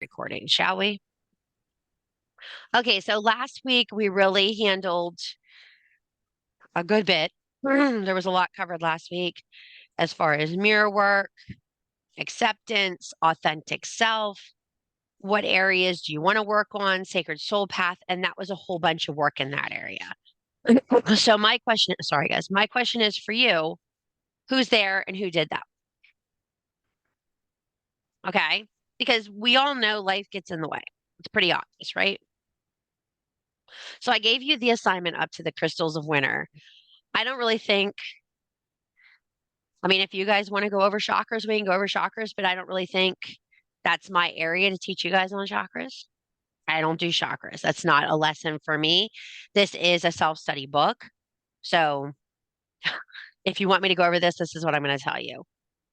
Recording, shall we? Okay, so last week we really handled a good bit. There was a lot covered last week as far as mirror work, acceptance, authentic self. What areas do you want to work on? Sacred soul path. And that was a whole bunch of work in that area. So, my question, sorry guys, my question is for you, who's there and who did that? Okay. Because we all know life gets in the way. It's pretty obvious, right? So, I gave you the assignment up to the crystals of winter. I don't really think, I mean, if you guys want to go over chakras, we can go over chakras, but I don't really think that's my area to teach you guys on chakras. I don't do chakras. That's not a lesson for me. This is a self-study book. So if you want me to go over this, this is what I'm going to tell you.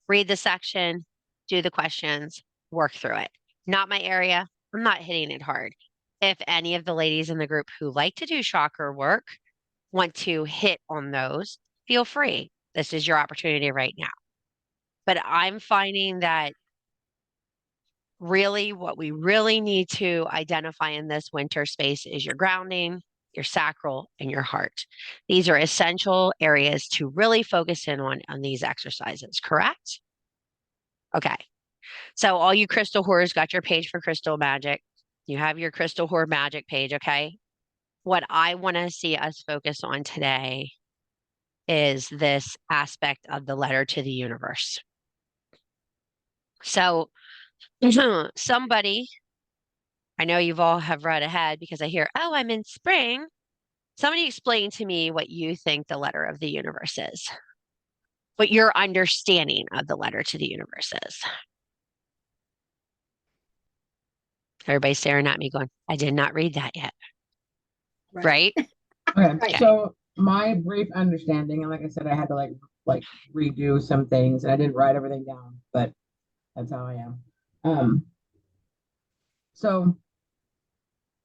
Read the section, do the questions, work through it. Not my area. I'm not hitting it hard. If any of the ladies in the group who like to do chakra work want to hit on those, feel free. This is your opportunity right now. But I'm finding that really what we really need to identify in this winter space is your grounding, your sacral, and your heart. These are essential areas to really focus in on these exercises, correct? Okay. So all you crystal whores got your page for crystal magic. You have your crystal whore magic page, okay? What I want to see us focus on today is this aspect of the letter to the universe. So somebody, I know you've all have read ahead because I hear, oh, I'm in spring. Somebody explain to me what you think the letter of the universe is, what your understanding of the letter to the universe is. Everybody's staring at me going, I did not read that yet. Right? Okay, Okay. so my brief understanding, and like I said, I had to like redo some things, and I didn't write everything down, but that's how I am. So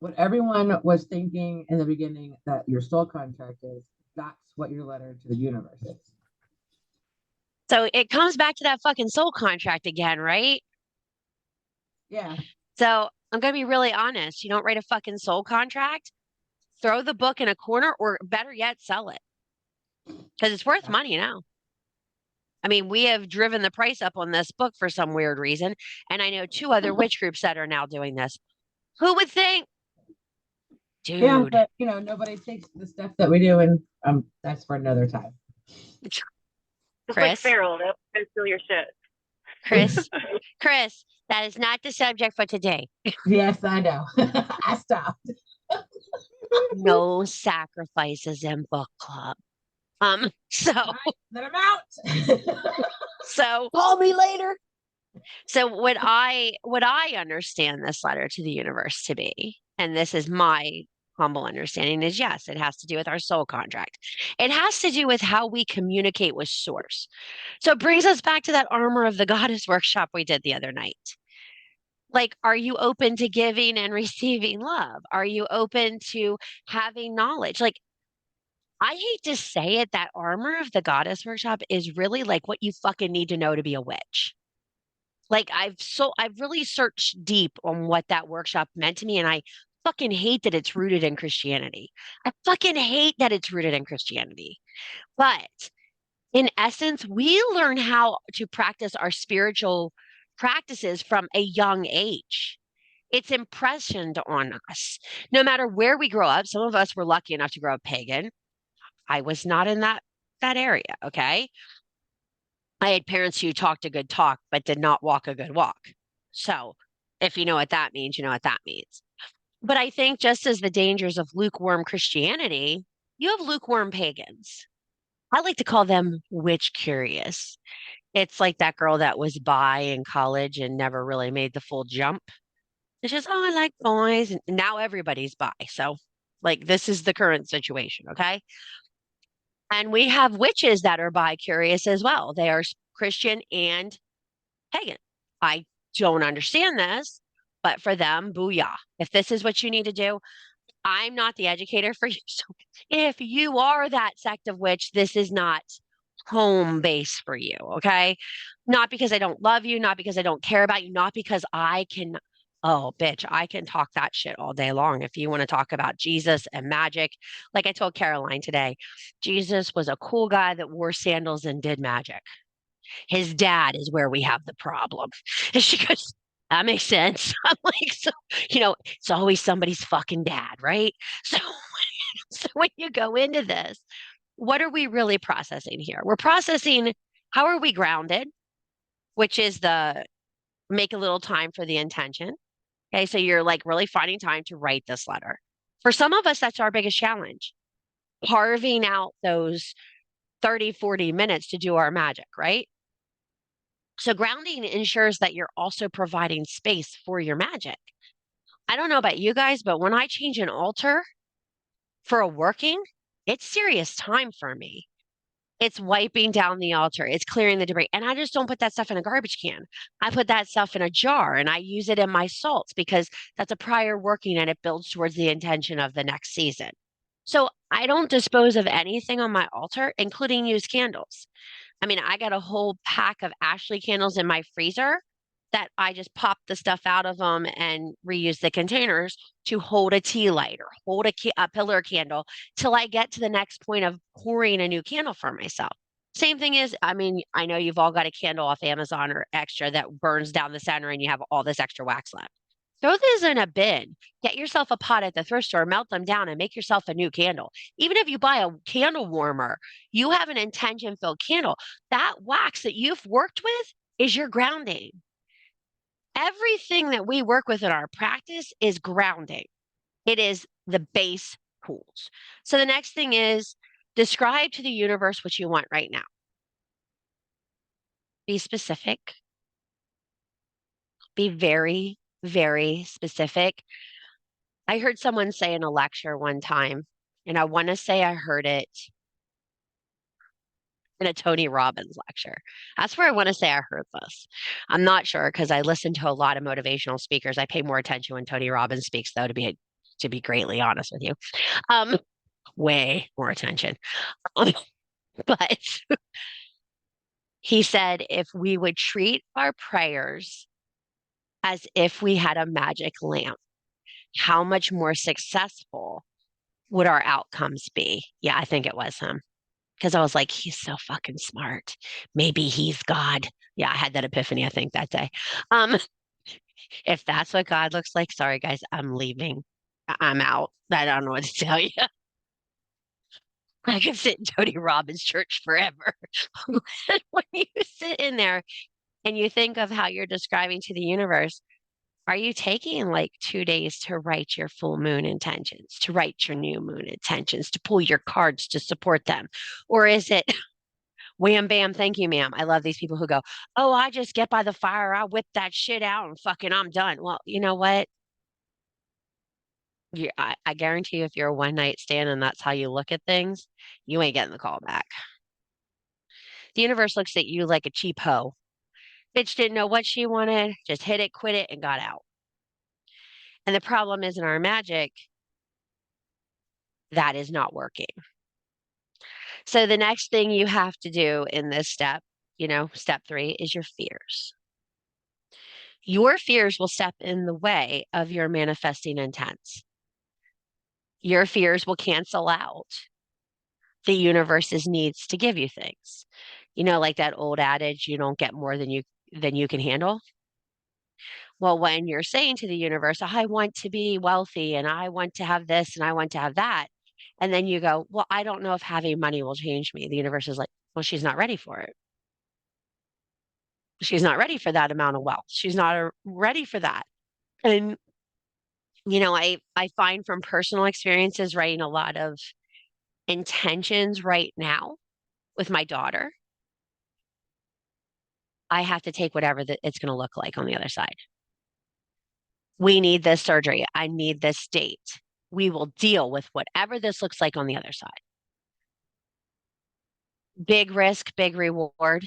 what everyone was thinking in the beginning that your soul contract is, that's what your letter to the universe is. So it comes back to that fucking soul contract again, right? Yeah. So I'm going to be really honest. You don't write a fucking soul contract, throw the book in a corner, or better yet, sell it because it's worth money now. I mean, we have driven the price up on this book for some weird reason. And I know two other witch groups that are now doing this. Who would think? Yeah, Dude. but nobody takes the stuff that we do, and that's for another time. Just like Chris, Farrell, they'll steal your shit. Chris, Chris, that is not the subject for today. Yes, I know. I stopped. No sacrifices in book club. So, Then I'm out. so Call me later. So what I understand this letter to the universe to be, and this is my humble understanding, is yes, it has to do with our soul contract. It has to do with how we communicate with source. So it brings us back to that armor of the goddess workshop we did the other night. Like, are you open to giving and receiving love? Are you open to having knowledge? Like, I hate to say it, that armor of the goddess workshop is really like what you fucking need to know to be a witch. Like I've really searched deep on what that workshop meant to me, and I fucking hate that it's rooted in Christianity. I fucking hate that it's rooted in Christianity. But in essence, we learn how to practice our spiritual practices from a young age. It's impressioned on us. No matter where we grow up, some of us were lucky enough to grow up pagan. I was not in that area, okay? I had parents who talked a good talk, but did not walk a good walk. So if you know what that means, you know what that means. But I think just as the dangers of lukewarm Christianity, you have lukewarm pagans. I like to call them witch curious. It's like that girl that was bi in college and never really made the full jump. It's just, oh, I like boys. And now everybody's bi. So, like, this is the current situation. Okay. And we have witches that are bi curious as well. They are Christian and pagan. I don't understand this, but for them, booyah. If this is what you need to do, I'm not the educator for you. So if you are that sect of witch, this is not home base for you. Okay. Not because I don't love you, not because I don't care about you, not because I can Oh, bitch, I can talk that shit all day long. If you want to talk about Jesus and magic, like I told Caroline today, Jesus was a cool guy that wore sandals and did magic. His dad is where we have the problem. And she goes, that makes sense. I'm like, so, it's always somebody's fucking dad, right? So, so when you go into this, what are we really processing here? We're processing how are we grounded, which is the make a little time for the intention. Okay, so you're like really finding time to write this letter. For some of us, that's our biggest challenge, carving out those 30, 40 minutes to do our magic, right? So grounding ensures that you're also providing space for your magic. I don't know about you guys, but when I change an altar for a working, it's serious time for me. It's wiping down the altar, it's clearing the debris. And I just don't put that stuff in a garbage can. I put that stuff in a jar and I use it in my salts because that's a prior working and it builds towards the intention of the next season. So I don't dispose of anything on my altar, including used candles. I mean, I got a whole pack of Ashley candles in my freezer that I just pop the stuff out of them and reuse the containers to hold a tea light or hold a pillar candle till I get to the next point of pouring a new candle for myself. Same thing is, I mean, I know you've all got a candle off Amazon or extra that burns down the center and you have all this extra wax left. Throw those in a bin. Get yourself a pot at the thrift store, melt them down, and make yourself a new candle. Even if you buy a candle warmer, you have an intention filled candle. That wax that you've worked with is your grounding. Everything that we work with in our practice is grounding, it is the base tools. So the next thing is describe to the universe what you want right now. Be specific, be very, very specific. I heard someone say in a lecture one time, and I want to say I heard it in a Tony Robbins lecture. That's where I want to say I heard this. I'm not sure because I listen to a lot of motivational speakers. I pay more attention when Tony Robbins speaks, though, to be greatly honest with you. Way more attention. But he said if we would treat our prayers as if we had a magic lamp, how much more successful would our outcomes be? Yeah, I think it was him. Because I was like, he's so fucking smart. Maybe he's God. Yeah, I had that epiphany, I think, that day. Um, if that's what God looks like, sorry guys, I'm leaving. I'm out. I don't know what to tell you. I could sit in Tony Robbins church forever. When you sit in there and you think of how you're describing to the universe, are you taking like 2 days to write your full moon intentions, to write your new moon intentions, to pull your cards to support them? Or is it wham, bam, thank you, ma'am? I love these people who go, oh, I just get by the fire, I whip that shit out and fucking I'm done. Well, you know what? I guarantee you, if you're a one night stand and that's how you look at things, you ain't getting the call back. The universe looks at you like a cheap hoe. Bitch didn't know what she wanted, just hit it, quit it, and got out. And the problem is in our magic, that is not working. So the next thing you have to do in this step, step 3 is your fears. Your fears will step in the way of your manifesting intents. Your fears will cancel out the universe's needs to give you things. Like that old adage, you don't get more than you can handle. Well, when you're saying to the universe, I want to be wealthy and I want to have this and I want to have that, and then you go, well, I don't know if having money will change me. The universe is like, well, she's not ready for it. She's not ready for that amount of wealth. She's not ready for that. And I find from personal experiences writing a lot of intentions right now with my daughter, I have to take whatever that it's going to look like on the other side. We need this surgery. I need this date. We will deal with whatever this looks like on the other side. Big risk, big reward.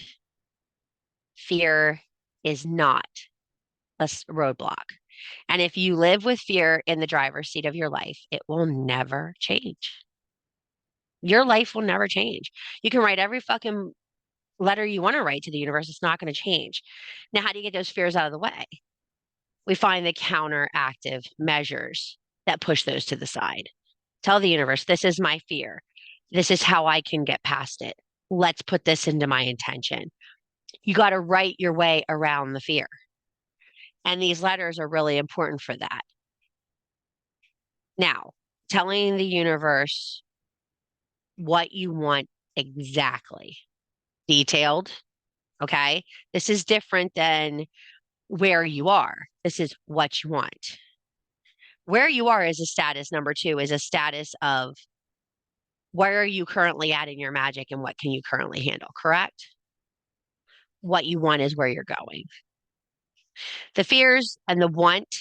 Fear is not a roadblock. And if you live with fear in the driver's seat of your life, it will never change. Your life will never change. You can write every fucking letter you want to write to the universe. It's not going to change. Now, how do you get those fears out of the way? we find the counteractive measures that push those to the side. Tell the universe, this is my fear. This is how I can get past it. Let's put this into my intention. You got to write your way around the fear. And these letters are really important for that. Now, telling the universe what you want exactly, detailed, okay? This is different than where you are. This is what you want. Where you are is a status. Number two is a status of where are you currently at in your magic and what can you currently handle, correct? What you want is where you're going. The fears and the want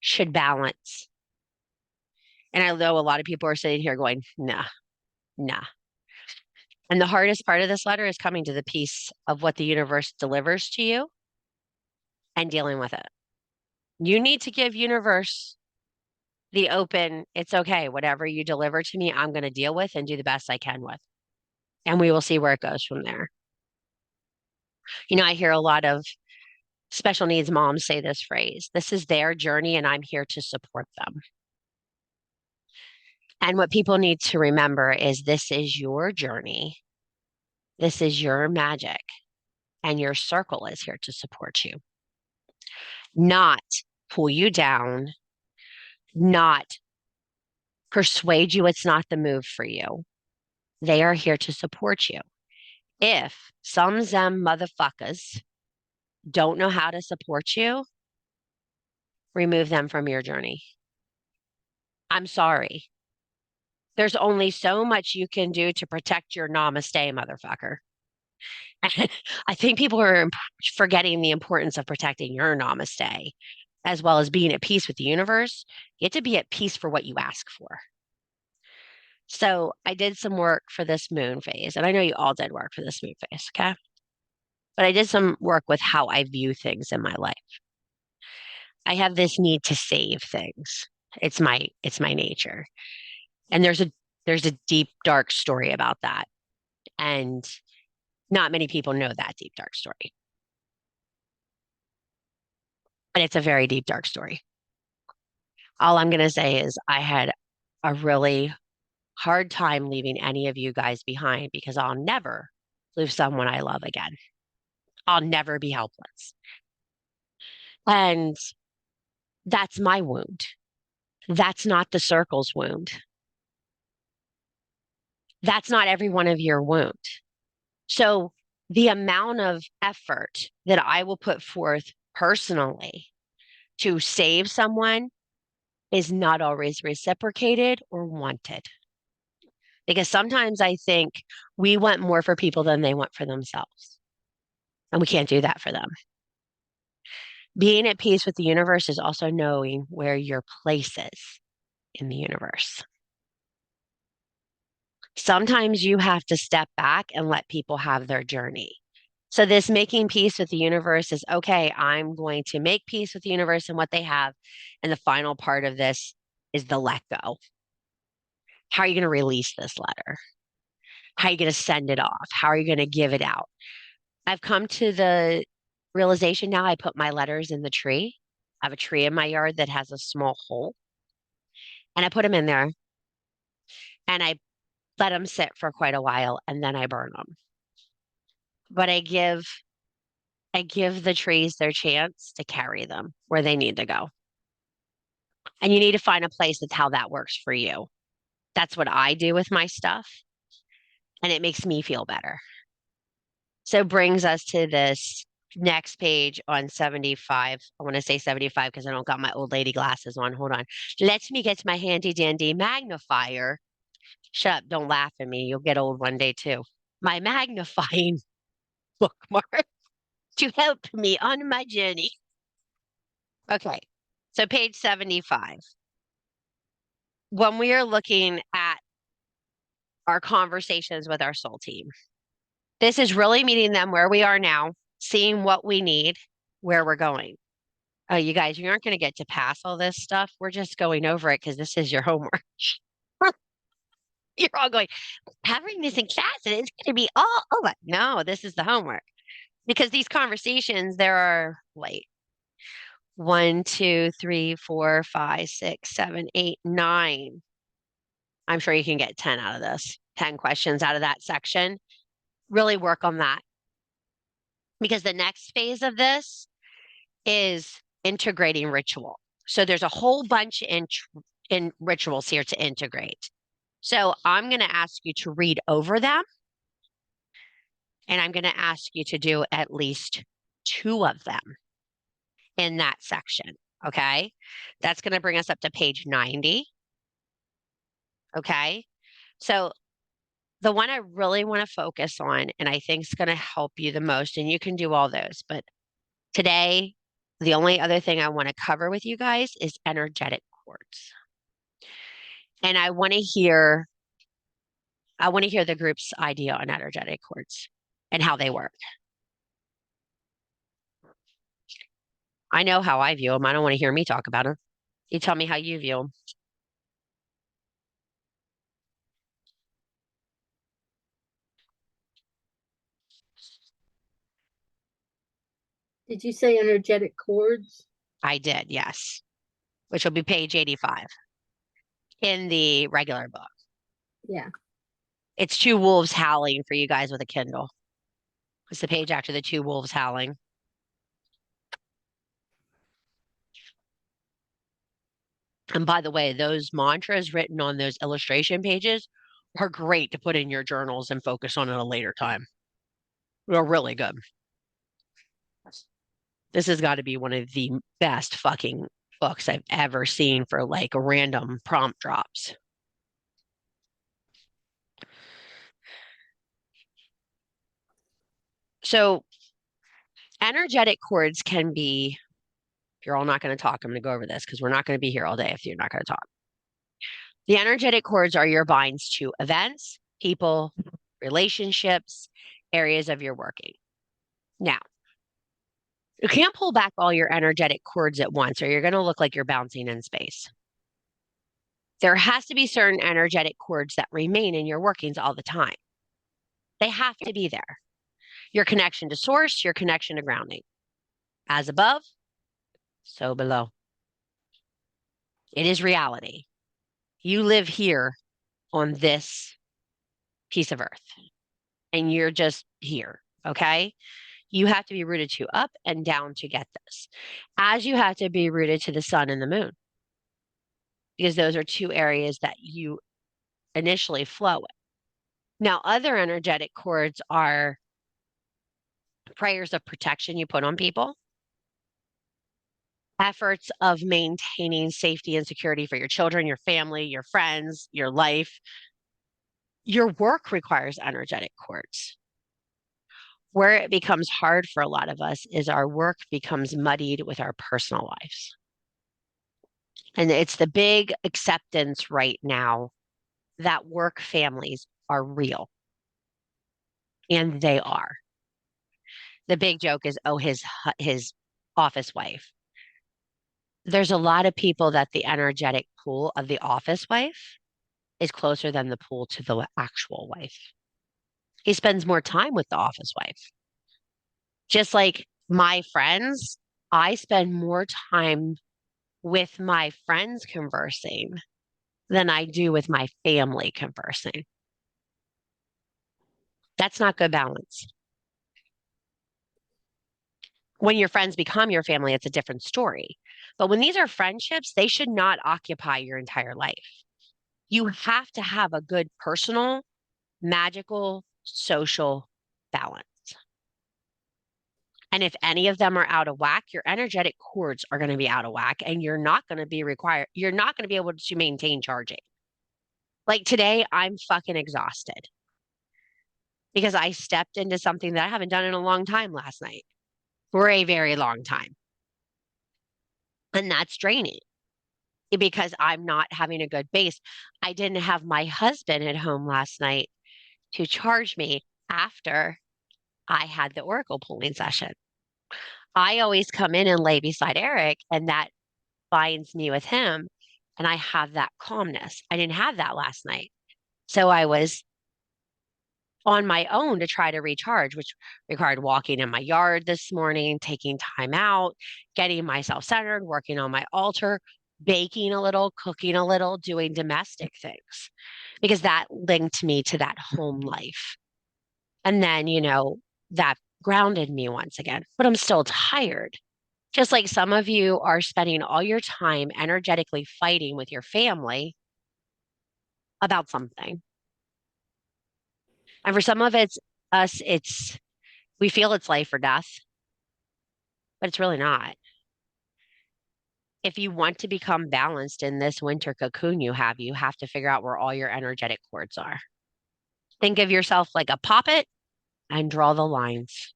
should balance. And I know a lot of people are sitting here going, nah, nah. And the hardest part of this letter is coming to the piece of what the universe delivers to you and dealing with it. You need to give universe the open, it's okay, whatever you deliver to me, I'm going to deal with and do the best I can with. And we will see where it goes from there. You know, I hear a lot of special needs moms say this phrase, this is their journey and I'm here to support them. And what people need to remember is this is your journey. This is your magic and your circle is here to support you, not pull you down, not persuade you it's not the move for you. They are here to support you. If some Zem motherfuckers don't know how to support you, remove them from your journey. I'm sorry. There's only so much you can do to protect your namaste, motherfucker. And I think people are forgetting the importance of protecting your namaste, as well as being at peace with the universe. You have to be at peace for what you ask for. So I did some work for this moon phase, and I know you all did work for this moon phase, okay? But I did some work with how I view things in my life. I have this need to save things. It's my nature. And there's a deep, dark story about that. And not many people know that deep, dark story. But it's a very deep, dark story. All I'm going to say is I had a really hard time leaving any of you guys behind because I'll never lose someone I love again. I'll never be helpless. And that's my wound. That's not the circle's wound. That's not every one of your wound. So the amount of effort that I will put forth personally to save someone is not always reciprocated or wanted. Because sometimes I think we want more for people than they want for themselves. And we can't do that for them. Being at peace with the universe is also knowing where your place is in the universe. Sometimes you have to step back and let people have their journey. So this making peace with the universe is, okay, I'm going to make peace with the universe and what they have. And the final part of this is the let go. How are you going to release this letter? How are you going to send it off? How are you going to give it out? I've come to the realization now I put my letters in the tree. I have a tree in my yard that has a small hole. And I put them in there and I let them sit for quite a while and then I burn them. But I give the trees their chance to carry them where they need to go. And you need to find a place that's how that works for you. That's what I do with my stuff. And it makes me feel better. So brings us to this next page on 75. I want to say 75 because I don't got my old lady glasses on. Hold on. Let me get my handy dandy magnifier. Shut up. Don't laugh at me. You'll get old one day too. My magnifying bookmark to help me on my journey. Okay. So page 75. When we are looking at our conversations with our soul team, this is really meeting them where we are now, seeing what we need, where we're going. Oh, you guys, you aren't going to get to pass all this stuff. We're just going over it because this is your homework. You're all going, covering this in class and it's going to be all over. No, this is the homework because these conversations, there are, wait, 1, 2, 3, 4, 5, 6, 7, 8, 9. I'm sure you can get 10 out of this, 10 questions out of that section. Really work on that because the next phase of this is integrating ritual. So there's a whole bunch in rituals here to integrate. So I'm going to ask you to read over them, and I'm going to ask you to do at least 2 of them in that section. Okay. That's going to bring us up to page 90. Okay. So the one I really want to focus on, and I think is going to help you the most, and you can do all those, but today, the only other thing I want to cover with you guys is energetic cords. And I want to hear the group's idea on energetic cords and how they work. I know how I view them. I don't want to hear me talk about them. You tell me how you view them. Did you say energetic cords? I did, yes, which will be page 85 in the regular book. Yeah. It's 2 wolves howling for you guys with a Kindle. It's the page after the 2 wolves howling. And by the way, those mantras written on those illustration pages are great to put in your journals and focus on at a later time. They're really good. This has got to be one of the best fucking books I've ever seen for like random prompt drops. So energetic cords can be, if you're all not going to talk, I'm going to go over this because we're not going to be here all day if you're not going to talk. The energetic cords are your binds to events, people, relationships, areas of your working. Now, you can't pull back all your energetic cords at once, or you're going to look like you're bouncing in space. There has to be certain energetic cords that remain in your workings all the time. They have to be there. Your connection to source, your connection to grounding. As above, so below. It is reality. You live here on this piece of earth, and you're just here, okay? You have to be rooted to up and down to get this, as you have to be rooted to the sun and the moon, because those are 2 areas that you initially flow with. Now, other energetic cords are prayers of protection you put on people, efforts of maintaining safety and security for your children, your family, your friends, your life. Your work requires energetic cords. Where it becomes hard for a lot of us is our work becomes muddied with our personal lives. And it's the big acceptance right now that work families are real. And they are. The big joke is, oh, his office wife. There's a lot of people that the energetic pool of the office wife is closer than the pool to the actual wife. He spends more time with the office wife. Just like my friends, I spend more time with my friends conversing than I do with my family conversing. That's not good balance. When your friends become your family, it's a different story. But when these are friendships, they should not occupy your entire life. You have to have a good personal, magical, social balance. And if any of them are out of whack, your energetic cords are going to be out of whack and you're not going to be able to maintain charging. Like today, I'm fucking exhausted because I stepped into something that I haven't done in a long time last night, for a very long time. And that's draining because I'm not having a good base. I didn't have my husband at home last night to charge me after I had the oracle pulling session. I always come in and lay beside Eric, and that binds me with him. And I have that calmness. I didn't have that last night. So I was on my own to try to recharge, which required walking in my yard this morning, taking time out, getting myself centered, working on my altar, baking a little, cooking a little, doing domestic things, because that linked me to that home life. And then, that grounded me once again, but I'm still tired. Just like some of you are spending all your time energetically fighting with your family about something. And for some of us, we feel it's life or death, but it's really not. If you want to become balanced in this winter cocoon you have to figure out where all your energetic cords are. Think of yourself like a poppet and draw the lines.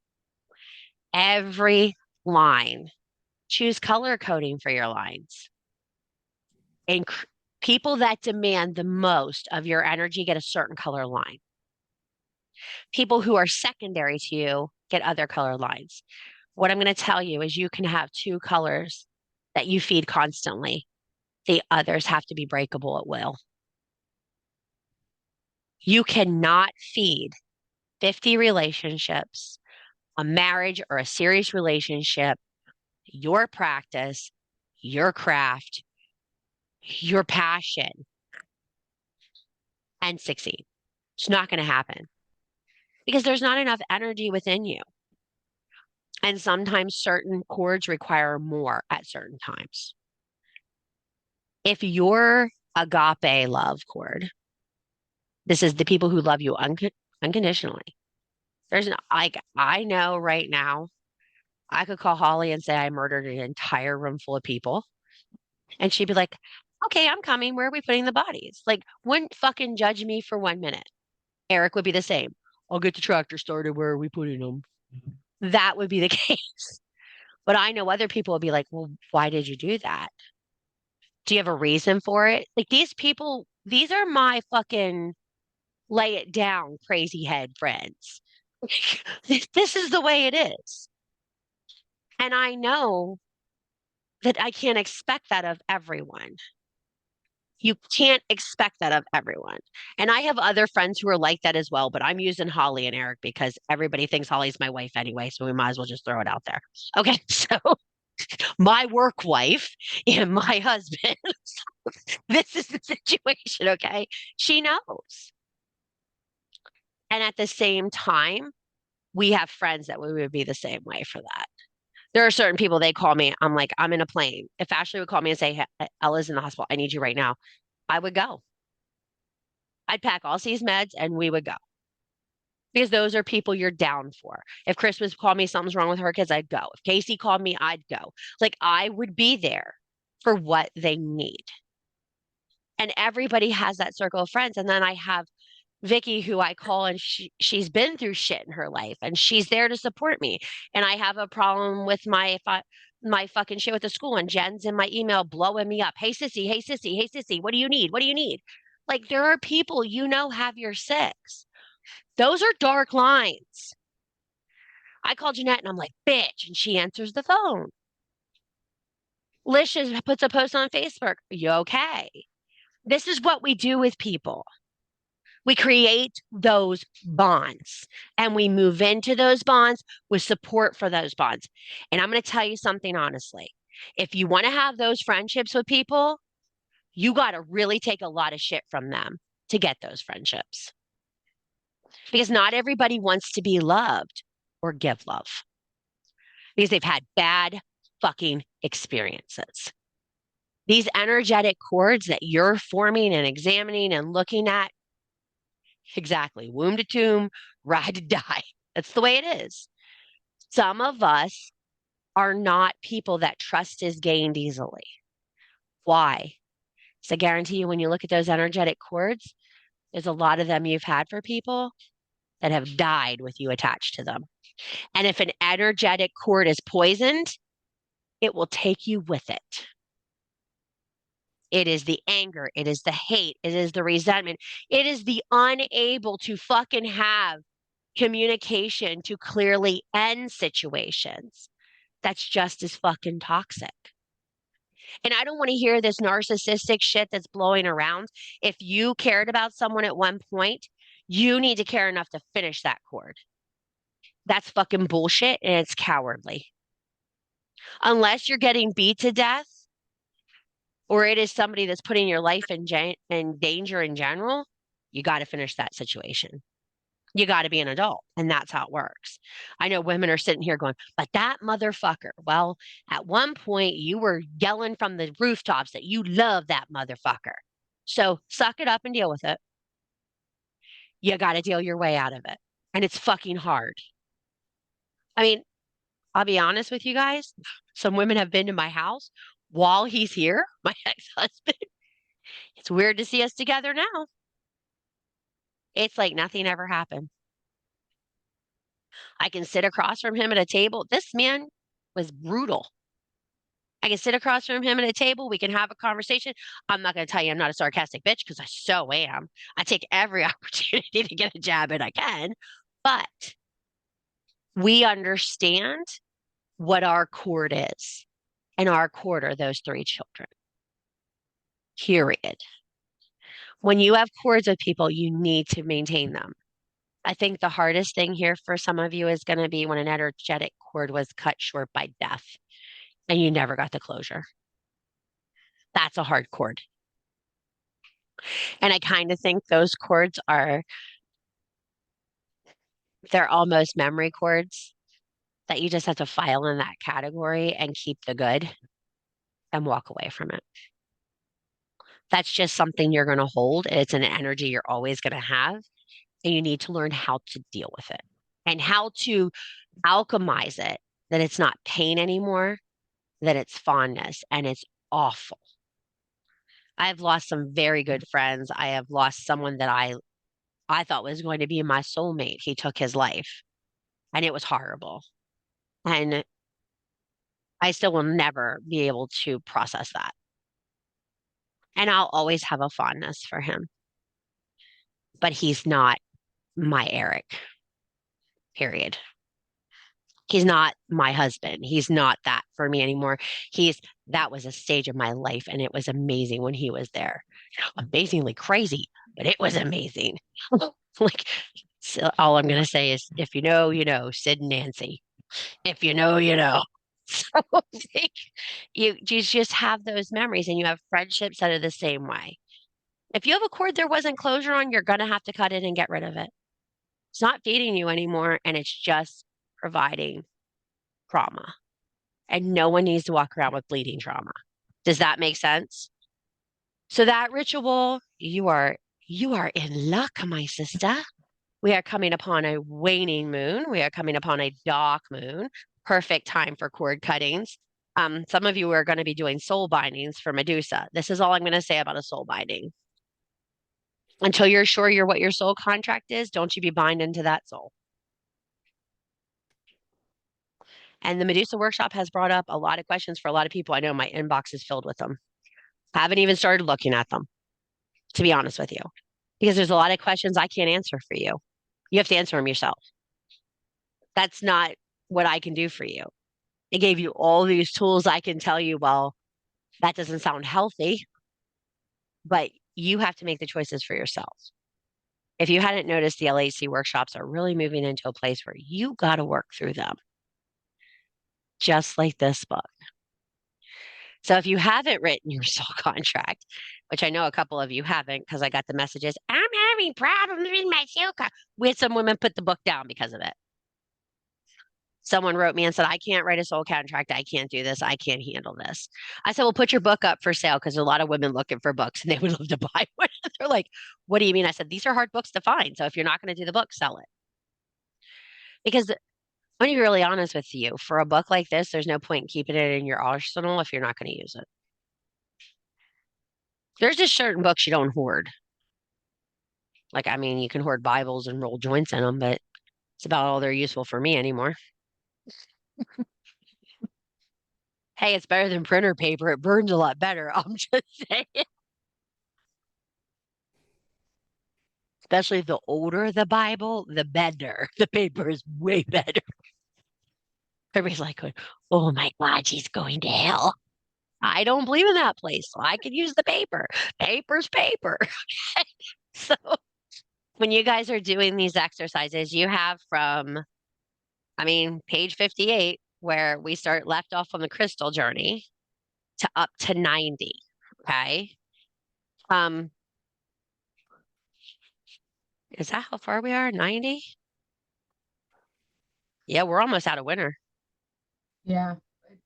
Every line. Choose color coding for your lines. And people that demand the most of your energy get a certain color line. People who are secondary to you get other color lines. What I'm going to tell you is you can have two colors that you feed constantly. The others have to be breakable at will. You cannot feed 50 relationships, a marriage or a serious relationship, your practice, your craft, your passion, and succeed. It's not going to happen because there's not enough energy within you. And sometimes certain chords require more at certain times. If your agape love chord, this is the people who love you unconditionally. I know right now, I could call Holly and say I murdered an entire room full of people. And she'd be like, okay, I'm coming. Where are we putting the bodies? Like, wouldn't fucking judge me for 1 minute. Eric would be the same. I'll get the tractor started. Where are we putting them? That would be the case. But I know other people would be like, well, why did you do that? Do you have a reason for it? Like, these people, these are my fucking lay it down crazy head friends. This is the way it is. And I know that I can't expect that of everyone. You can't expect that of everyone. And I have other friends who are like that as well, but I'm using Holly and Eric because everybody thinks Holly's my wife anyway, so we might as well just throw it out there. Okay, so my work wife and my husband, this is the situation, okay? She knows. And at the same time, we have friends that we would be the same way for that. There are certain people, they call me, I'm like, I'm in a plane. If Ashley would call me and say, hey, Ella's in the hospital, I need you right now, I would go. I'd pack all C's meds and we would go. Because those are people you're down for. If Chris was called me, something's wrong with her kids, I'd go. If Casey called me, I'd go. Like, I would be there for what they need. And everybody has that circle of friends. And then I have Vicky, who I call, and she's been through shit in her life, and she's there to support me. And I have a problem with my fucking shit with the school, and Jen's in my email blowing me up. Hey sissy, hey sissy, hey sissy, what do you need? What do you need? Like, there are people have your six. Those are dark lines. I call Jeanette and I'm like, bitch, and she answers the phone. Lish puts a post on Facebook. Are you okay? This is what we do with people. We create those bonds and we move into those bonds with support for those bonds. And I'm going to tell you something honestly. If you want to have those friendships with people, you got to really take a lot of shit from them to get those friendships. Because not everybody wants to be loved or give love because they've had bad fucking experiences. These energetic cords that you're forming and examining and looking at, exactly, womb to tomb, ride to die. That's the way it is. Some of us are not people that trust is gained easily. Why? So I guarantee you, when you look at those energetic cords, there's a lot of them you've had for people that have died with you attached to them. And if an energetic cord is poisoned, it will take you with it. It is the anger. It is the hate. It is the resentment. It is the unable to fucking have communication to clearly end situations. That's just as fucking toxic. And I don't want to hear this narcissistic shit that's blowing around. If you cared about someone at one point, You need to care enough to finish that cord. That's fucking bullshit and it's cowardly. Unless you're getting beat to death or it is somebody that's putting your life in danger in general, you got to finish that situation. You got to be an adult, and that's how it works. I know women are sitting here going, but that motherfucker. Well, at one point, you were yelling from the rooftops that you love that motherfucker. So suck it up and deal with it. You got to deal your way out of it. And it's fucking hard. I mean, I'll be honest with you guys. Some women have been to my house while he's here, my ex-husband. It's weird to see us together now. It's like nothing ever happened. I can sit across from him at a table. This man was brutal. I can sit across from him at a table. We can have a conversation. I'm not going to tell you I'm not a sarcastic bitch because I so am. I take every opportunity to get a jab in I can. But we understand what our cord is. And our cord are those 3 children. Period. When you have cords with people, you need to maintain them. I think the hardest thing here for some of you is going to be when an energetic cord was cut short by death and you never got the closure. That's a hard cord. And I kind of think those cords they're almost memory cords that you just have to file in that category and keep the good and walk away from it. That's just something you're going to hold. It's an energy you're always going to have. And you need to learn how to deal with it and how to alchemize it, that it's not pain anymore, that it's fondness, and it's awful. I've lost some very good friends. I have lost someone that I thought was going to be my soulmate. He took his life, and it was horrible. And I still will never be able to process that. And I'll always have a fondness for him. But he's not my Eric, period. He's not my husband. He's not that for me anymore. That was a stage of my life, and it was amazing when he was there. Amazingly crazy, but it was amazing. Like, so all I'm gonna say is, if you know, you know, Sid and Nancy. If you know, you know. So like, you just have those memories, and you have friendships that are the same way. If you have a cord there wasn't closure on, you're gonna have to cut it and get rid of it. It's not feeding you anymore, and it's just providing trauma. And no one needs to walk around with bleeding trauma. Does that make sense? So that ritual, you are in luck, my sister. We are coming upon a waning moon. We are coming upon a dark moon. Perfect time for cord cuttings. Some of you are going to be doing soul bindings for Medusa. This is all I'm going to say about a soul binding. Until you're sure you're what your soul contract is, don't you be binding to that soul. And the Medusa workshop has brought up a lot of questions for a lot of people. I know my inbox is filled with them. Haven't even started looking at them, to be honest with you, because there's a lot of questions I can't answer for you. You have to answer them yourself. That's not what I can do for you. I gave you all these tools. I can tell you, well, that doesn't sound healthy, but you have to make the choices for yourself. If you hadn't noticed, the LHC workshops are really moving into a place where you got to work through them, just like this book. So if you haven't written your soul contract, which I know a couple of you haven't, because I got the messages, I'm having problems with my soul contract. We had some women put the book down because of it. Someone wrote me and said, I can't write a soul contract. I can't do this. I can't handle this. I said, well, put your book up for sale, because a lot of women looking for books and they would love to buy one. They're like, what do you mean? I said, these are hard books to find. So if you're not going to do the book, sell it. Because I'm going to be really honest with you. For a book like this, there's no point in keeping it in your arsenal if you're not going to use it. There's just certain books you don't hoard. Like, I mean, you can hoard Bibles and roll joints in them, but it's about all they're useful for me anymore. Hey, it's better than printer paper. It burns a lot better. I'm just saying. Especially the older the Bible, the better. The paper is way better. Everybody's like, oh my God, she's going to hell. I don't believe in that place, so I could use the paper. Paper's paper. So when you guys are doing these exercises, you have from, I mean, page 58, where we start left off on the crystal journey, to up to 90. Okay. Um, is that how far we are? 90? Yeah, we're almost out of winter. Yeah.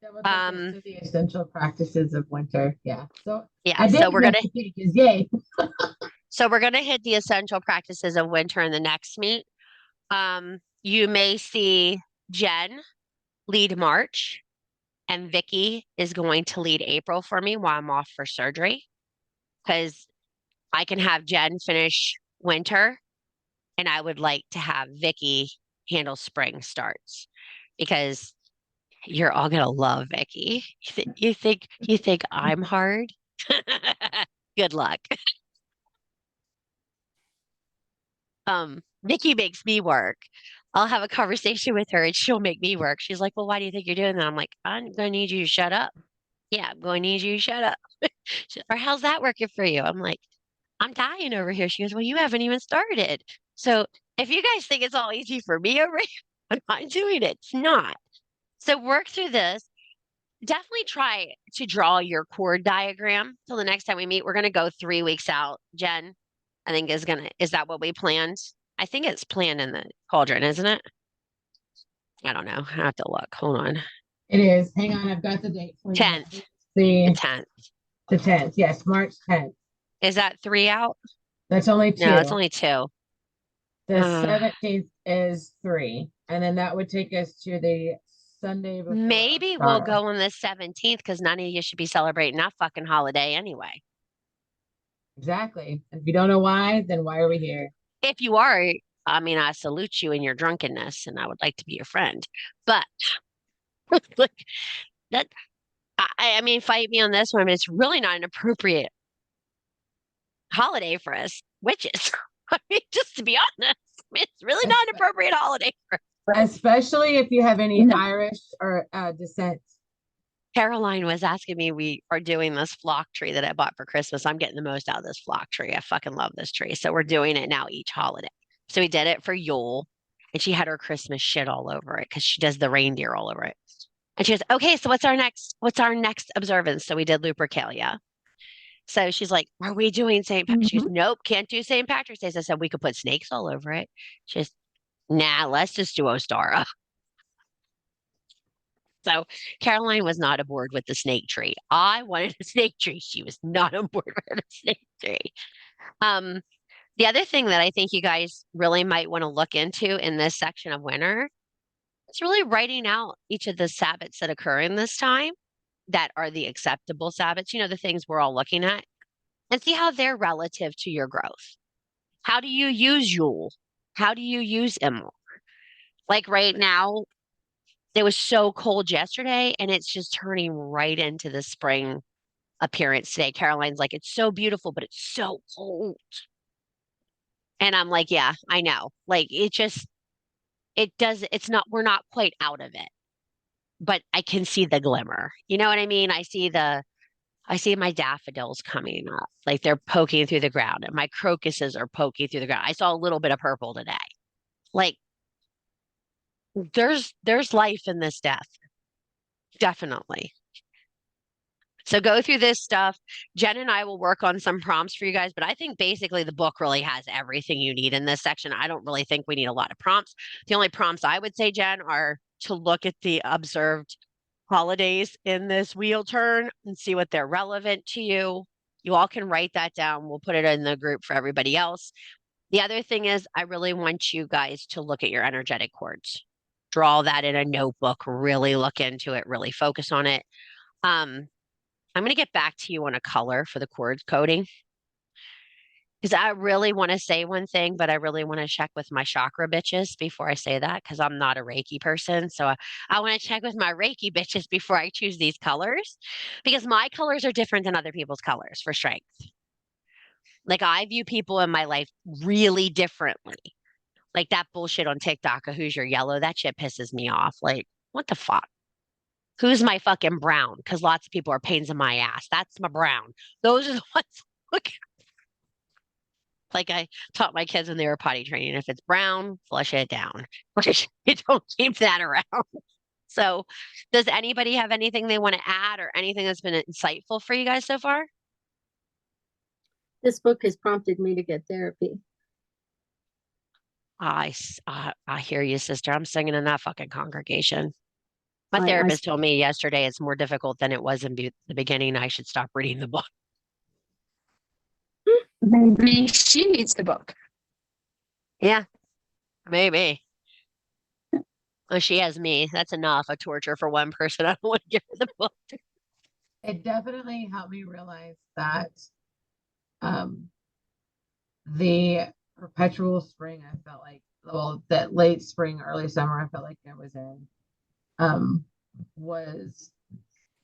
That will take us Um, to the essential practices of winter. Yeah. So yeah, I did get the pages. Yay. so we're gonna hit the essential practices of winter in the next meet. You may see Jen lead March, and Vicky is going to lead April for me while I'm off for surgery, because I can have Jen finish winter, and I would like to have Vicky handle spring starts, because you're all gonna love Vicky. You think I'm hard? Good luck. Vicky makes me work. I'll have a conversation with her and she'll make me work. She's like, "Well, why do you think you're doing that?" I'm like, "I'm gonna need you to shut up." "Yeah, I'm going to need you to shut up." Or, "How's that working for you?" I'm like, "I'm dying over here." She goes, "Well, you haven't even started." So if you guys think it's all easy for me over here, I'm not doing it. It's not. So work through this. Definitely try to draw your cord diagram till the next time we meet. We're gonna go 3 weeks out. Jen, I think is that what we planned? I think it's planned in the cauldron, isn't it? I don't know. I have to look. Hold on. It is. Hang on, I've got the date for you. 10th. The The 10th. the 10th. Yes, March 10th. Is that 3 out? That's only No, it's two. only 2. The 17th is 3. And then that would take us to the Sunday before Maybe we'll Ostara. go on the 17th, because none of you should be celebrating that fucking holiday anyway. Exactly. If you don't know why, then why are we here? If you are, I mean, I salute you in your drunkenness and I would like to be your friend. But like that, I mean, fight me on this one, but it's really not an appropriate holiday for us witches. I mean, just to be honest, I mean, it's really not an Espe- appropriate holiday for Especially if you have any Irish or descent. Caroline was asking me, we are doing this flock tree that I bought for Christmas. I'm getting the most out of this flock tree. I fucking love this tree. So we're doing it now each holiday. So we did it for Yule, and she had her Christmas shit all over it because she does the reindeer all over it. And she goes, "Okay, so what's our next observance?" So we did Lupercalia. So she's like, "Are we doing St. She goes, "Nope, can't do St. Patrick's Day." So I said, "We could put snakes all over it." She goes, "Nah, let's just do Ostara." So Caroline was not aboard with the snake tree. I wanted a snake tree. She was not on board with a snake tree. Um, the other thing that I think you guys really might want to look into in this section of winter is really writing out each of the Sabbats that occur in this time that are the acceptable Sabbats, the things we're all looking at, and see how they're relative to your growth. How do you use Yule? How do you use Imul? Like right now, it was so cold yesterday, and it's just turning right into the spring appearance today. Caroline's like, "It's so beautiful, but it's so cold." And I'm like, "Yeah, I know." Like it's not, we're not quite out of it, but I can see the glimmer. You know what I mean? I see my daffodils coming up, like they're poking through the ground, and my crocuses are poking through the ground. I saw a little bit of purple today. Like there's life in this death, definitely. So go through this stuff. Jen and I will work on some prompts for you guys, but I think basically the book really has everything you need in this section. I don't really think we need a lot of prompts. The only prompts I would say, Jen, are to look at the observed holidays in this wheel turn and see what they're relevant to you. You all can write that down. We'll put it in the group for everybody else. The other thing is, I really want you guys to look at your energetic cords. Draw that in a notebook, really look into it, really focus on it. I'm going to get back to you on a color for the cord coding, because I really want to say one thing, but I really want to check with my chakra bitches before I say that, because I'm not a Reiki person. So I want to check with my Reiki bitches before I choose these colors, because my colors are different than other people's colors for strength. Like I view people in my life really differently. Like that bullshit on TikTok of who's your yellow, that shit pisses me off. Like, what the fuck? Who's my fucking brown? Because lots of people are pains in my ass. That's my brown. Those are the ones. Look, Like I taught my kids when they were potty training, if it's brown, flush it down. Like you don't keep that around. So, does anybody have anything they want to add or anything that's been insightful for you guys so far? This book has prompted me to get therapy. I hear you, sister. I'm singing in that fucking congregation. My I therapist told me yesterday it's more difficult than it was in the beginning. I should stop reading the book. Maybe she needs the book. Yeah, maybe. Well, she has me. That's enough. A torture for one person. I don't want to give her the book. It definitely helped me realize that um the perpetual spring I felt like, well, that late spring, early summer I felt like I was in, um, was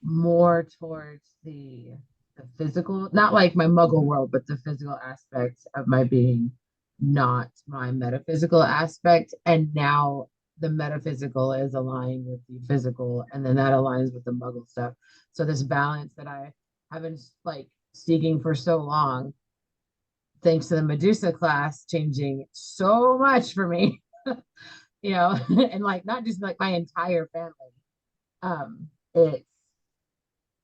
more towards the physical, not like my muggle world, but the physical aspects of my being, not my metaphysical aspect. And now the metaphysical is aligned with the physical, and then that aligns with the muggle stuff. So this balance that I have been like seeking for so long, thanks to the Medusa class changing so much for me, and like not just like my entire family. It's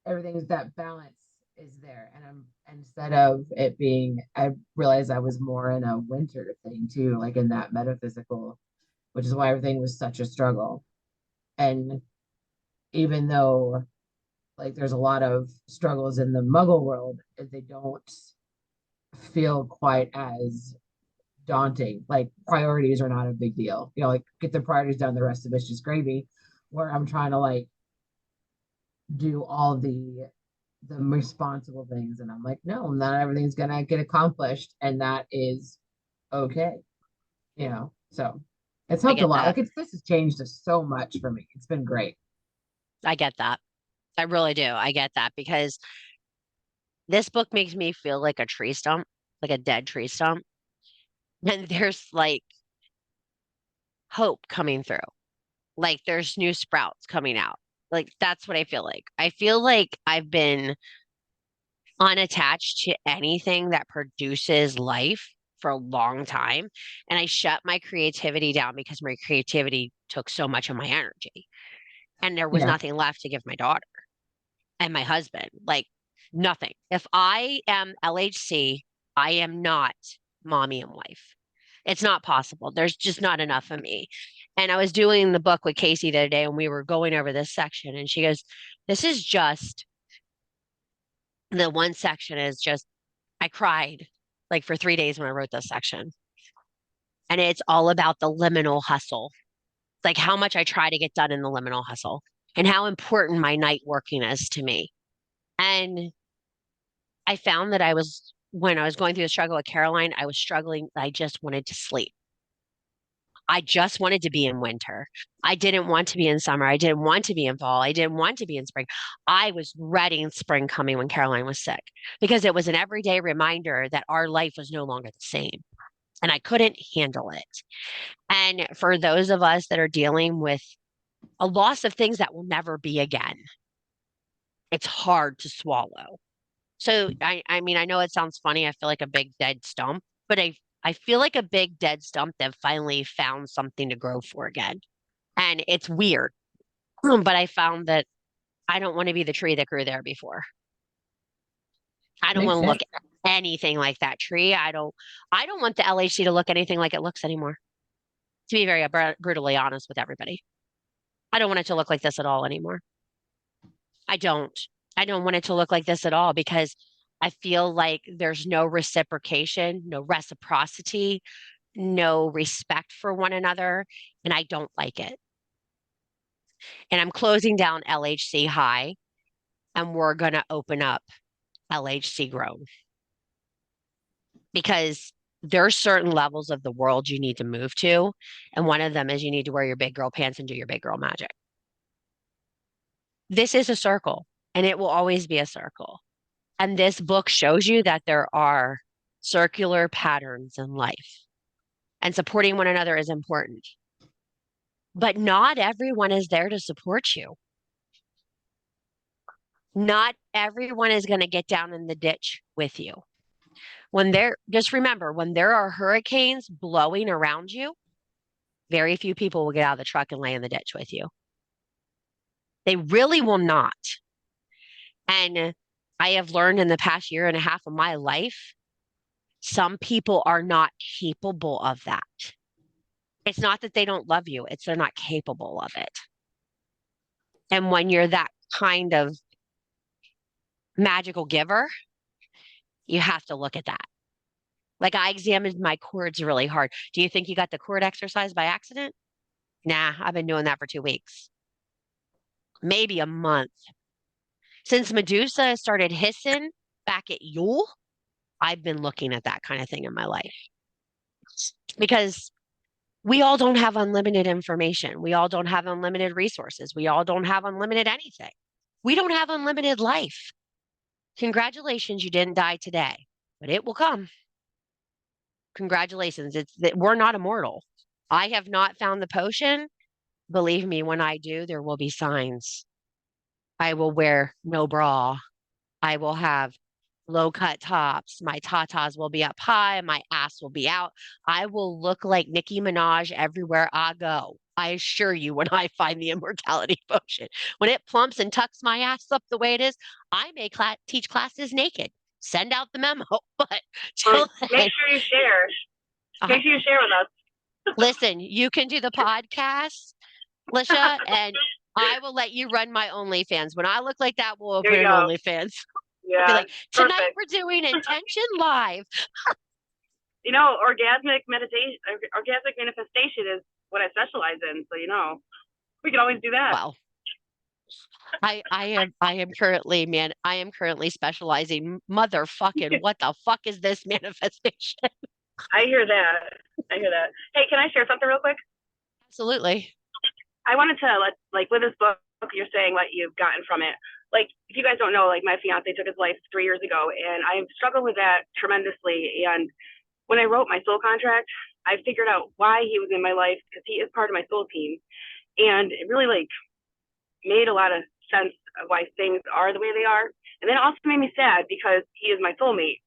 everything's that balance is there. And I'm instead of it being, I realized I was more in a winter thing too, like in that metaphysical, which is why everything was such a struggle. And even though like there's a lot of struggles in the muggle world, they don't feel quite as daunting. Like priorities are not a big deal. Like get the priorities done, the rest of it's just gravy. Where I'm trying to like do all the responsible things, and I'm like, no, not everything's gonna get accomplished, and that is okay. So it's I helped a get lot. that. Like this has changed so much for me. It's been great. I get that. I really do. I get that because this book makes me feel like a tree stump, like a dead tree stump. And there's like hope coming through. Like there's new sprouts coming out. Like that's what I feel like. I feel like I've been unattached to anything that produces life for a long time. And I shut my creativity down because my creativity took so much of my energy. And there was Yeah. nothing left to give my daughter and my husband. Like nothing. If I am LHC, I am not mommy and wife. It's not possible. There's just not enough of me. And I was doing the book with Casey the other day, and we were going over this section, and she goes, this is just the one section is just, I cried like for 3 days when I wrote this section. And it's all about the liminal hustle, like how much I try to get done in the liminal hustle and how important my night working is to me. And I found that when I was going through the struggle with Caroline, I was struggling. I just wanted to sleep. I just wanted to be in winter. I didn't want to be in summer. I didn't want to be in fall. I didn't want to be in spring. I was dreading spring coming when Caroline was sick because it was an everyday reminder that our life was no longer the same. And I couldn't handle it. And for those of us that are dealing with a loss of things that will never be again, it's hard to swallow. So I mean, I know it sounds funny. I feel like a big dead stump, but I feel like a big dead stump that finally found something to grow for again. And it's weird, but I found that I don't want to be the tree that grew there before. I don't Makes want to sense. look anything like that tree. I don't want the LHC to look anything like it looks anymore. To be very brutally honest with everybody. I don't want it to look like this at all anymore. I don't. I don't want it to look like this at all because I feel like there's no reciprocation, no reciprocity, no respect for one another, and I don't like it. And I'm closing down LHC High, and we're going to open up LHC Grown because there are certain levels of the world you need to move to, and one of them is you need to wear your big girl pants and do your big girl magic. This is a circle, and it will always be a circle. And this book shows you that there are circular patterns in life, and supporting one another is important. But not everyone is there to support you. Not everyone is going to get down in the ditch with you. just remember, when there are hurricanes blowing around you, very few people will get out of the truck and lay in the ditch with you. They really will not. And I have learned in the past year and a half of my life, some people are not capable of that. It's not that they don't love you, it's they're not capable of it. And when you're that kind of magical giver, you have to look at that. Like I examined my cords really hard. Do you think you got the cord exercise by accident? Nah, I've been doing that for 2 weeks, maybe a month. Since Medusa started hissing back at Yule, I've been looking at that kind of thing in my life because we all don't have unlimited information. We all don't have unlimited resources. We all don't have unlimited anything. We don't have unlimited life. Congratulations, you didn't die today, but it will come. Congratulations. It's that we're not immortal. I have not found the potion. Believe me, when I do, there will be signs. I will wear no bra. I will have low cut tops. My tatas will be up high. My ass will be out. I will look like Nicki Minaj everywhere I go. I assure you, when I find the immortality potion, when it plumps and tucks my ass up the way it is, I may teach classes naked. Send out the memo. But till Make then, sure you share. Make sure you share with us. listen, you can do the podcast, Lisha, and I will let you run my OnlyFans. When I look like that, we'll There open you an go. OnlyFans. I'll be Yeah. like, tonight Perfect. we're doing intention live. You know, orgasmic meditation, orgasmic manifestation is what I specialize in. So, we can always do that. Well, I am currently, man, I am currently specializing. Motherfucking, what the fuck is this manifestation? I hear that. Hey, can I share something real quick? Absolutely. I wanted to with this book you're saying what you've gotten from it. Like, if you guys don't know, like my fiance took his life 3 years ago, and I've struggled with that tremendously. And when I wrote my soul contract, I figured out why he was in my life because he is part of my soul team, and it really made a lot of sense of why things are the way they are. And then it also made me sad because he is my soulmate,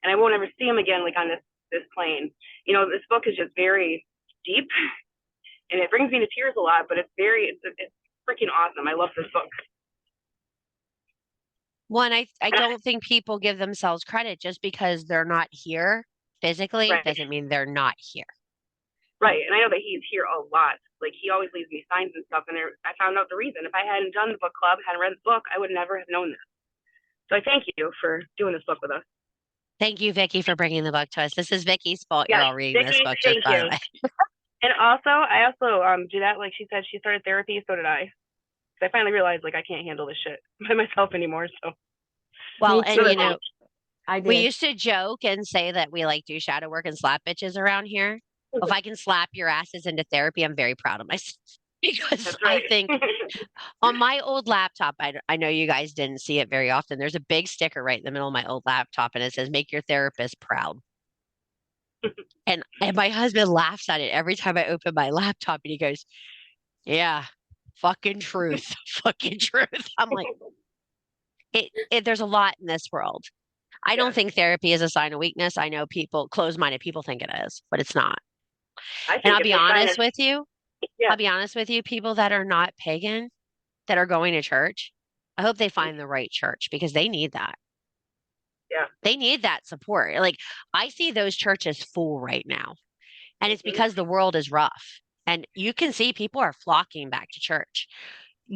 and I won't ever see him again on this plane. This book is just very deep, and it brings me to tears a lot. But it's freaking awesome. I love this book. One, I don't think people give themselves credit just because they're not here physically Right. doesn't mean they're not here. Right, and I know that he's here a lot. Like, he always leaves me signs and stuff, and I found out the reason. If I hadn't done the book club, hadn't read the book, I would never have known this. So I thank you for doing this book with us. Thank you, Vicky, for bringing the book to us. This is Vicky's fault. Yes, You're all reading this Vicky, book, just thank by you. the way. And I also do that. Like she said, she started therapy, so did I. So I finally realized I can't handle this shit by myself anymore. So Well, Me and too. I we did. used to joke and say that we do shadow work and slap bitches around here. If I can slap your asses into therapy, I'm very proud of myself because that's right. I think on my old laptop, I know you guys didn't see it very often. There's a big sticker right in the middle of my old laptop, and it says, "Make your therapist proud." And my husband laughs at it every time I open my laptop, and he goes, "Yeah, fucking truth, fucking truth." I'm like, there's a lot in this world. I don't think therapy is a sign of weakness. I know closed-minded people think it is, but it's not. I And think I'll it's be a sign honest of, with you. yeah. I'll be honest with you, people that are not pagan, that are going to church, I hope they find the right church because they need that. Yeah. They need that support. Like, I see those churches full right now, and it's because the world is rough. And you can see people are flocking back to church.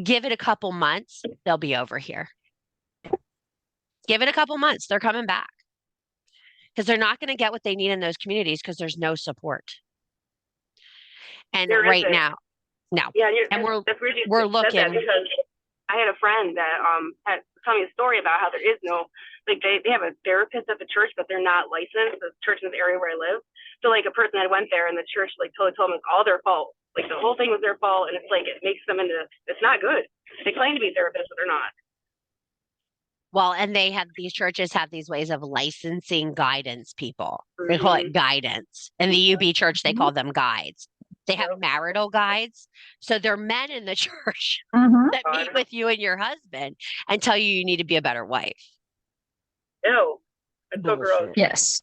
Give it a couple months, they'll be over here. Give it a couple months, they're coming back because they're not going to get what they need in those communities because there's no support. And There right isn't. now, no. Yeah, And that's weird you we're said that looking. because I had a friend that had told me a story about how there is no they have a therapist at the church, but they're not licensed. The church in the area where I live. So a person that went there and the church totally told them it's all their fault. The whole thing was their fault, and it's it makes them into it's not good. They claim to be therapists, but they're not. Well, and these churches have these ways of licensing guidance people. They call it guidance. In the UB church, they call them guides. They have marital guides. So they're men in the church that meet with you and your husband and tell you need to be a better wife. Ew. It's so gross. Bullshit. Yes.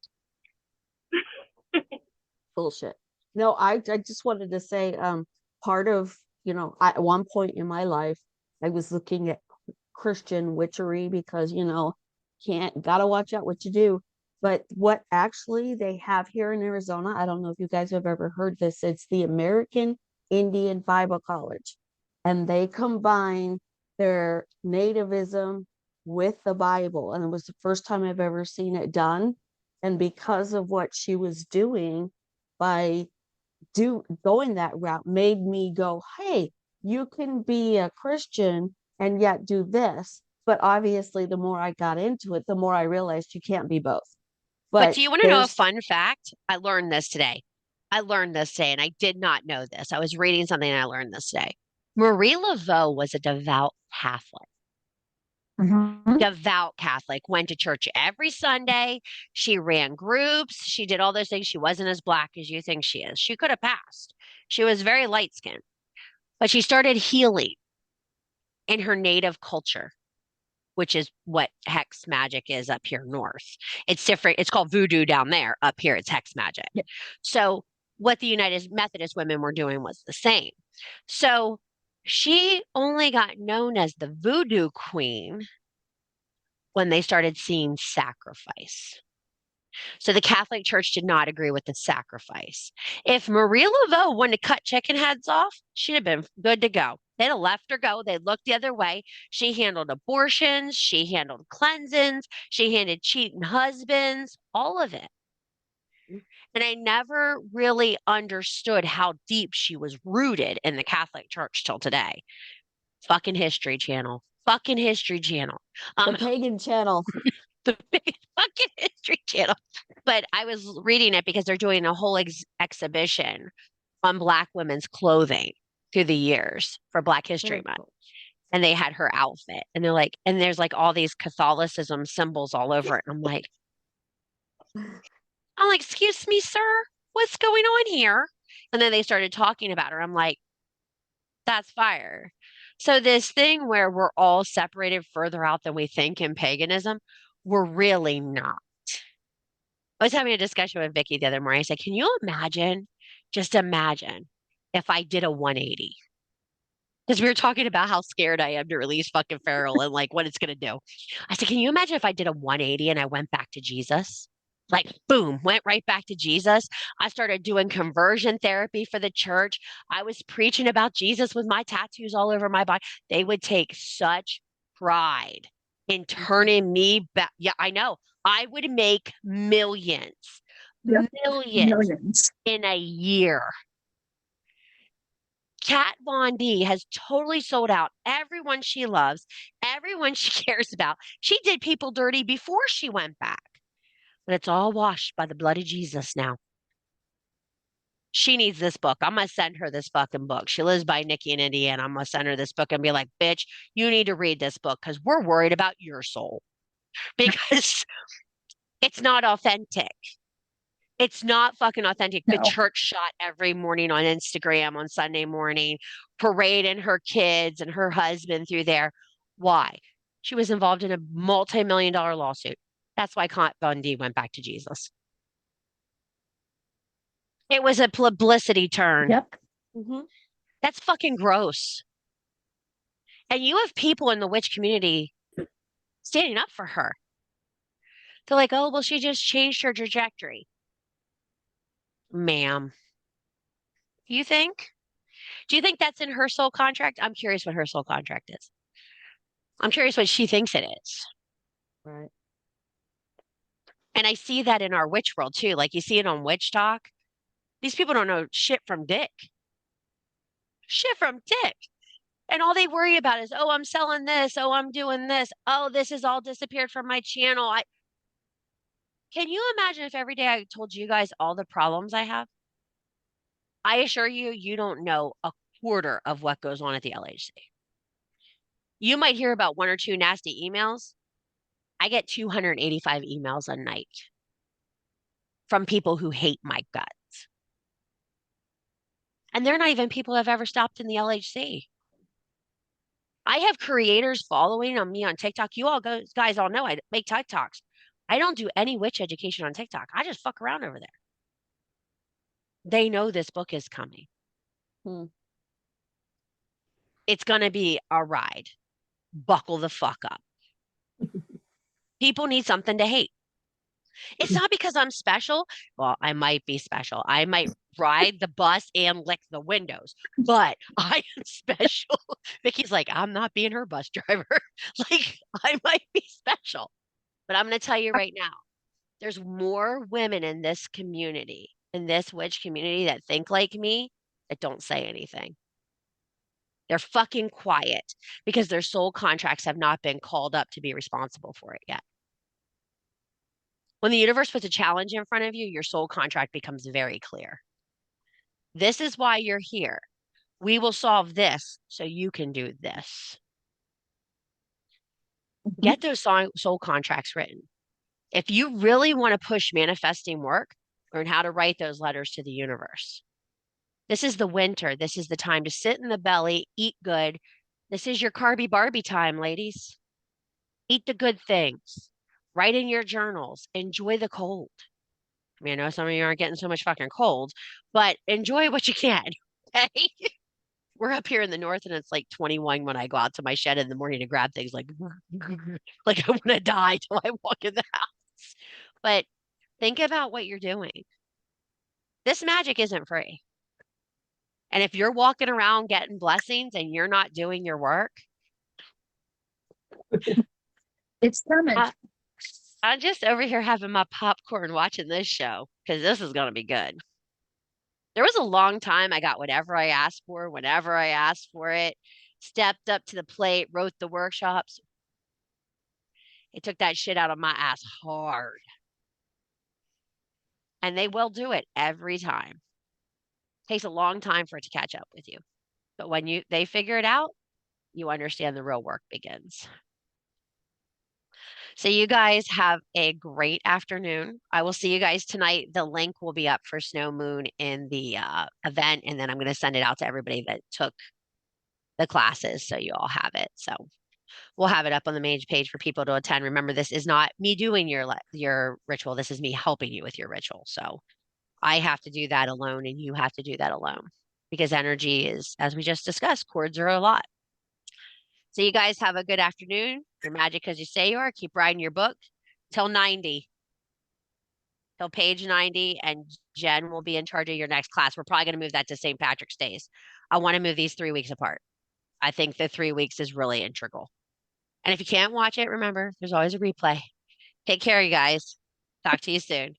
Bullshit. No, I just wanted to say, part of, at one point in my life, I was looking at Christian witchery because, gotta watch out what you do. But what actually they have here in Arizona, I don't know if you guys have ever heard this, it's the American Indian Bible College. And they combine their nativism with the Bible. And it was the first time I've ever seen it done. And because of what she was doing by going that route made me go, hey, you can be a Christian and yet do this. But obviously, the more I got into it, the more I realized you can't be both. But But do you want to know a fun fact? I learned this today. And I did not know this. I was reading something and I learned this today. Marie Laveau was a devout Catholic. Mhm. Devout Catholic, went to church every Sunday. She ran groups. She did all those things. She wasn't as black as you think she is. She could have passed. She was very light skinned, but she started healing in her native culture, which is what hex magic is up here north. It's different. It's called voodoo down there. Up here, it's hex magic. Yeah. So, what the United Methodist women were doing was the same. So, she only got known as the voodoo queen when they started seeing sacrifice. So the Catholic Church did not agree with the sacrifice. If Marie Laveau wanted to cut chicken heads off, she'd have been good to go. They'd have let her go. They'd look the other way. She handled abortions. She handled cleansings. She handled cheating husbands, all of it. And I never really understood how deep she was rooted in the Catholic Church till today. Fucking History Channel. Fucking History Channel. the pagan channel. The big fucking History Channel. But I was reading it because they're doing a whole exhibition on Black women's clothing through the years for Black History Month. And they had her outfit, and they're like, and there's like all these Catholicism symbols all over it. And I'm like, excuse me, sir, what's going on here? And then they started talking about her. I'm like, that's fire. So this thing where we're all separated further out than we think in paganism, we're really not. I was having a discussion with Vicky the other morning. I said, can you imagine, just imagine if I did a 180? Because we were talking about how scared I am to release fucking Feral and like what it's going to do. I said, can you imagine if I did a 180 and I went back to Jesus? Like, boom, went right back to Jesus. I started doing conversion therapy for the church. I was preaching about Jesus with my tattoos all over my body. They would take such pride in turning me back. Yeah, I know. I would make millions, Yep. millions Millions. in a year. Kat Von D has totally sold out everyone she loves, everyone she cares about. She did people dirty before she went back, but it's all washed by the blood of Jesus now. She needs this book. I'm going to send her this fucking book. She lives by Nikki in Indiana. I'm going to send her this book and be like, bitch, you need to read this book because we're worried about your soul because it's not authentic. It's not fucking authentic. The No. church shot every morning on Instagram on Sunday morning, parading her kids and her husband through there. Why? She was involved in a multi-million-dollar lawsuit. That's why Kat Von D went back to Jesus. It was a publicity turn. Yep. Mm-hmm. That's fucking gross. And you have people in the witch community standing up for her. They're like, oh, well, she just changed her trajectory. Ma'am, you think? Do you think that's in her soul contract? I'm curious what her soul contract is. I'm curious what she thinks it is. Right. And I see that in our witch world too. Like you see it on Witch Talk. These people don't know shit from dick. Shit from dick. And all they worry about is, oh, I'm selling this. Oh, I'm doing this. Oh, this has all disappeared from my channel. Can you imagine if every day I told you guys all the problems I have? I assure you, you don't know a quarter of what goes on at the LHC. You might hear about one or two nasty emails. I get 285 emails a night from people who hate my guts. And they're not even people who have ever stopped in the LHC. I have creators following on me on TikTok. You all guys all know I make TikToks. I don't do any witch education on TikTok. I just fuck around over there. They know this book is coming. Hmm. It's going to be a ride. Buckle the fuck up. People need something to hate. It's not because I'm special. Well, I might be special. I might ride the bus and lick the windows, but I am special. Vicky's like, I'm not being her bus driver. Like, I might be special, but I'm going to tell you right now, there's more women in this community, in this witch community that think like me that don't say anything. They're fucking quiet because their soul contracts have not been called up to be responsible for it yet. When the universe puts a challenge in front of you, your soul contract becomes very clear. This is why you're here. We will solve this so you can do this. Get those soul contracts written. If you really want to push manifesting work, learn how to write those letters to the universe. This is the winter. This is the time to sit in the belly, eat good. This is your carby Barbie time, ladies. Eat the good things. Write in your journals. Enjoy the cold. I mean, I know some of you aren't getting so much fucking cold, but enjoy what you can. Okay. We're up here in the north and it's like 21 when I go out to my shed in the morning to grab things like like I want to die till I walk in the house. But think about what you're doing. This magic isn't free. And if you're walking around getting blessings and you're not doing your work, It's coming. I, I'm just over here having my popcorn watching this show because this is going to be good. There was a long time I got whatever I asked for, whenever I asked for it, stepped up to the plate, wrote the workshops. It took that shit out of my ass hard. And they will do it every time. Takes a long time for it to catch up with you. But when they figure it out, you understand the real work begins. So you guys have a great afternoon. I will see you guys tonight. The link will be up for Snow Moon in the event, and then I'm going to send it out to everybody that took the classes so you all have it. So we'll have it up on the main page for people to attend. Remember, this is not me doing your ritual. This is me helping you with your ritual. So I have to do that alone, and you have to do that alone because energy is, as we just discussed, cords are a lot. So you guys have a good afternoon. You're magic as you say you are. Keep writing your book till 90, till page 90, and Jen will be in charge of your next class. We're probably going to move that to St. Patrick's Days. I want to move these 3 weeks apart. I think the 3 weeks is really integral. And if you can't watch it, remember, there's always a replay. Take care, you guys. Talk to you soon.